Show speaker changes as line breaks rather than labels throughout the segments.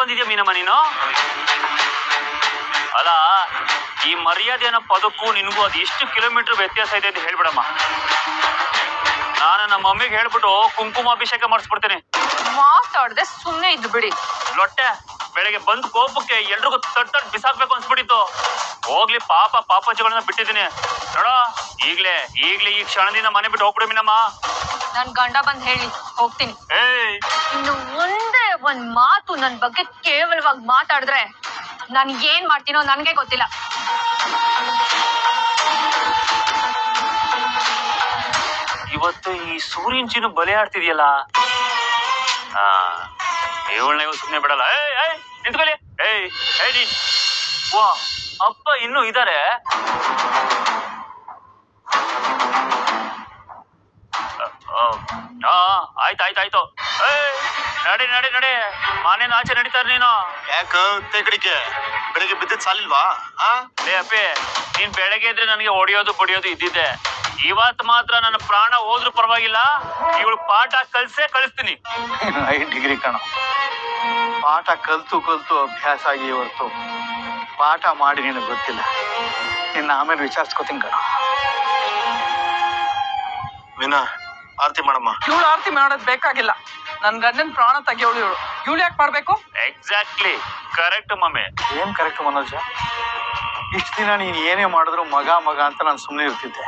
ಬಂದಿದ್ಯಾ ಮೀನಮ್ಮ ನೀನು? ಅಲ್ಲ, ಈ ಮರ್ಯಾದೆ ಅನ್ನೋ ಪದಕ್ಕೂ ನಿನಗೂ ಅದು ಎಷ್ಟು ಕಿಲೋಮೀಟರ್ ವ್ಯತ್ಯಾಸ ಇದೆ ಅಂತ ಹೇಳ್ಬಿಡಮ್ಮ. ನಾನು ನಮ್ಮ ಮಮ್ಮಿಗೆ ಹೇಳ್ಬಿಟ್ಟು ಕುಂಕುಮಾಭಿಷೇಕ ಮಾಡಿಸ್ಬಿಡ್ತೇನೆ.
ಮಾತಾಡ್ದೆ ಸುಮ್ಮನೆ ಇದ್ದು ಬಿಡಿ.
ಲೊಟ್ಟೆ, ಬೆಳಗ್ಗೆ ಬಂದ್ ಕೋಪಕ್ಕೆ ಎಲ್ರಿಗೂ ತಟ್ಟಟ್ ಬಿಸಾಕ್ಬೇಕು ಅನ್ಸ್ಬಿಟ್ಟಿತ್ತು. ಹೋಗ್ಲಿ ಪಾಪ ಪಾಪಜಿಗಳನ್ನ ಬಿಟ್ಟಿದ್ದೀನಿ ನೋಡ. ಈಗ್ಲೇ ಈ ಕ್ಷಣದಿಂದ ಮನೆ ಬಿಟ್ಟು ಹೋಗ್ಬಿಡು ಮೀನಮ್ಮ.
ನನ್ ಗಂಡ ಬಂದ್ ಹೇಳಿ ಹೋಗ್ತೀನಿ. ಇನ್ನು ಒಂದೇ ಒಂದ್ ಮಾತು ನನ್ ಬಗ್ಗೆ ಕೇವಲವಾಗಿ ಮಾತಾಡಿದ್ರೆ ನನ್ ಏನ್ ಮಾಡ್ತೀನೋ ನನ್ಗೆ ಗೊತ್ತಿಲ್ಲ.
ಇವತ್ತು ಈ ಸೂರ್ಯಂಚಿನ ಬಲೆ ಆಡ್ತಿದ್ಯಲ್ಲ, ಇವಳನ್ನ ಸುಮ್ಮನೆ ಬಿಡಲ್ಲ. ನಿಂತ್ಕೊಳ್ಳಿ. ನೀನ್ ವಾ, ಅಪ್ಪ ಇನ್ನೂ ಇದಾರೆ. ಆಯ್ತಾಯ್ತಾಯ್ತು. ನಡಿ ನಡಿ ನಡಿ, ಮನೇನ ಆಚೆ ನಡೀತಾರೆ ನೀನು.
ಯಾಕ ಕಡಿಕೆ ಬೆಳಿಗ್ಗೆ ಬಿದ್ದಿದ್ ಸಾಲಿಲ್ವಾ?
ಅಪ್ಪಿ, ನೀನ್ ಬೆಳಗ್ಗೆ ಇದ್ರೆ ನನಗೆ ಹೊಡಿಯೋದು ಬಡಿಯೋದು ಇದ್ದಿದ್ದೆ. ಇವತ್ ಮಾತ್ರ ನನ್ನ ಪ್ರಾಣ ಹೋದ್ರು ಪರವಾಗಿಲ್ಲ, ಇವಳು ಪಾಠ ಕಳಿಸ್ತೀನಿ.
5 ಡಿಗ್ರಿ ಕಣ, ಪಾಠ ಕಲ್ತು ಅಭ್ಯಾಸ ಆಗಿ ಹೊರತು ಪಾಠ ಮಾಡಿ ನಿನಗೆ ಗೊತ್ತಿಲ್ಲ. ನಿನ್ನ ಆಮೇಲೆ ವಿಚಾರಿಸ್ಕೋತೀನಿ ಕಣ.
ಮೀನಾ, ಆರತಿ ಮಾಡಮ್ಮ.
ಇವಳು ಆರತಿ ಮಾಡೋದ್ ಬೇಕಾಗಿಲ್ಲ. ನನ್ ಗಂಡನ್ ಪ್ರಾಣ ತೆಗಿಯೋಳು ಇವಳು. ಇವಳು ಯಾಕೆ ಮಾಡ್ಬೇಕು?
Exactly correct mummy.
ಏನ್ ಕರೆಕ್ಟ್ ಮನೋಜ? ಇಷ್ಟು ದಿನ ನೀನ್ ಏನೇ ಮಾಡಿದ್ರು ಮಗ ಅಂತ ನಾನು ಸುಮ್ಮನೆ ಇರ್ತಿದ್ದೆ.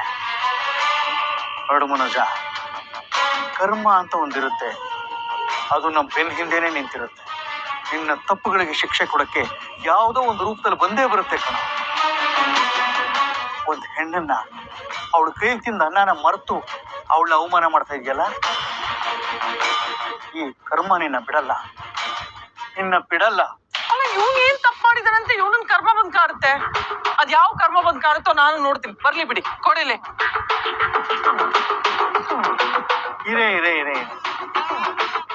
ನೋಡು ಮನೋಜ, ಕರ್ಮ ಅಂತ ಒಂದಿರುತ್ತೆ, ಅದು ನಮ್ಮ ಬೆನ್ನ ಹಿಂದೆನೆ ನಿಂತಿರುತ್ತೆ. ನಿನ್ನ ತಪ್ಪುಗಳಿಗೆ ಶಿಕ್ಷೆ ಕೊಡಕ್ಕೆ ಯಾವುದೋ ಒಂದು ರೂಪದಲ್ಲಿ ಬಂದೇ ಬರುತ್ತೆ ಕಣ. ಒಂದು ಹೆಣ್ಣನ್ನ ಅವಳ ಕೈ ತಿಂದ ಅನ್ನನ ಮರೆತು ಅವಳನ್ನ ಅವಮಾನ ಮಾಡ್ತಾ ಇದೆಯಲ್ಲ, ಈ ಕರ್ಮ ನಿನ್ನ ಬಿಡಲ್ಲ.
ಅಲ್ಲ, ಇವ್ನು ಏನ್ ತಪ್ಪು ಮಾಡಿದಾನಂತೆ ಇವನನ್ ಕರ್ಮ ಬಂದ್ ಕಾಡುತ್ತೆ? ಅದ್ ಯಾವ ಕರ್ಮ ಬಂದ್ ಕಾಡುತ್ತೋ ನಾನು ನೋಡ್ತೀನಿ. ಬರ್ಲಿ ಬಿಡಿ, ಕೊಡಿಲಿ.
ಇರೇ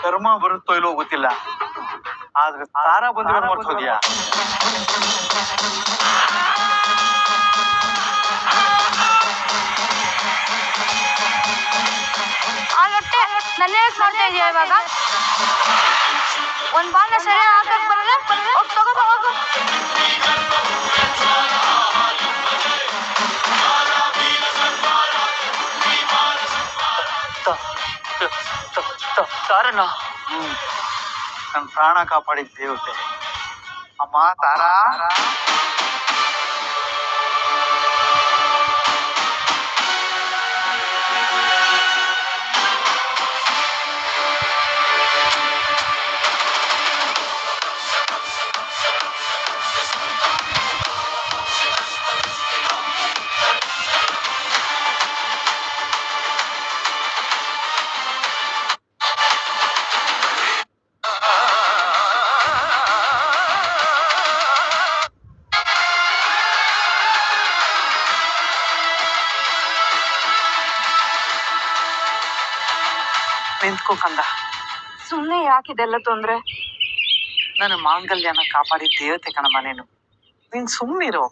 ಕರ್ಮ ಬರುತ್ತೋ ಇಲ್ಲೋ ಗೊತ್ತಿಲ್ಲ, ಆದ್ರೆ ತಾರ ಬಂದಿರೋದು ಮರ್ತೋದ್ಯಾ?
ನನ್ನ ಮಾಡ್ತಾ ಇದೀಯ ಇವಾಗ? ಒಂದ್ ಬಾಲ್ನ ಸರಿ ಹಾಕಕ್ ಬರಲ್ಲ, ತಗೋ.
ತಾರಣ್ಣ,
ನನ್ನ ಪ್ರಾಣ ಕಾಪಾಡಿದ ದೇವತೆ ಅಮ್ಮ ತಾರಾ.
ನಿಂತ್ಕೋಕಂದ.
ಸುಮ್ನೆ ಯಾಕಿದೆಲ್ಲ ತೊಂದ್ರೆ?
ನನ್ನ ಮಾಂಗಲ್ಯನ ಕಾಪಾಡಿ ದೇವತೆ ಕಣಮ್ಮ ನೀನು. ನೀನ್ ಸುಮ್ಮನಿರು.